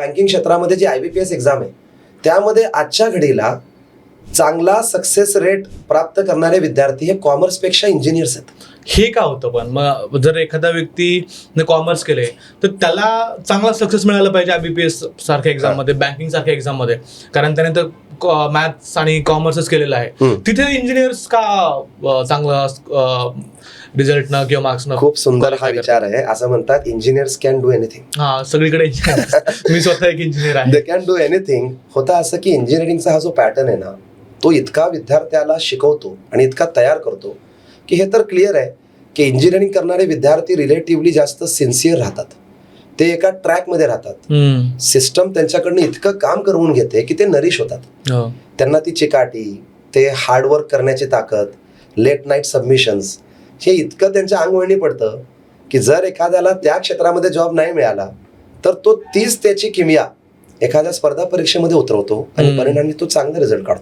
Banking क्षेत्रामध्ये जी IBPS exam आहे त्यामध्ये आजच्या घडीला चांगला सक्सेस रेट प्राप्त करणारे विद्यार्थी हे कॉमर्सपेक्षा इंजिनियर्स आहेत. हे का होतं पण मग जर एखादा व्यक्ती कॉमर्स केले तर त्याला चांगला सक्सेस मिळाला पाहिजे IBPS सारख्या एक्झाम मध्ये, बँकिंग सारख्या एक्झाम मध्ये, कारण त्याने तर मॅथ्स आणि कॉमर्सच केलेलं आहे. तिथे इंजिनियर्स का चांगला रिझल्ट न किंवा मार्क्स न? खूप सुंदर हा विचार आहे. असं म्हणतात इंजिनियर्स कॅन डू एनिथिंग. हा, सगळीकडे इंजिनियर. मी स्वतः एक इंजिनियर आहे. They can do anything. होता असं की इंजिनिअरिंगचा हा जो पॅटर्न आहे ना, तो इतका विद्यार्थ्याला शिकवतो आणि इतका तयार करतो की हे तर क्लिअर आहे की इंजिनिअरिंग करणारे विद्यार्थी रिलेटिव्हली जास्त सिन्सिअर राहतात, ते एका ट्रॅकमध्ये राहतात. सिस्टम त्यांच्याकडनं इतकं काम करवून घेते की ते नरिश होतात. त्यांना ती चिकाटी, ते हार्डवर्क करण्याची ताकद, लेट नाईट सबमिशन्स, हे इतकं त्यांच्या अंगवळणी पडतं की जर एखाद्याला त्या क्षेत्रामध्ये जॉब नाही मिळाला तर तो तीच त्याची किमया एखाद्या स्पर्धा परीक्षेमध्ये उतरवतो आणि परिणामी तो चांगला रिझल्ट काढतो.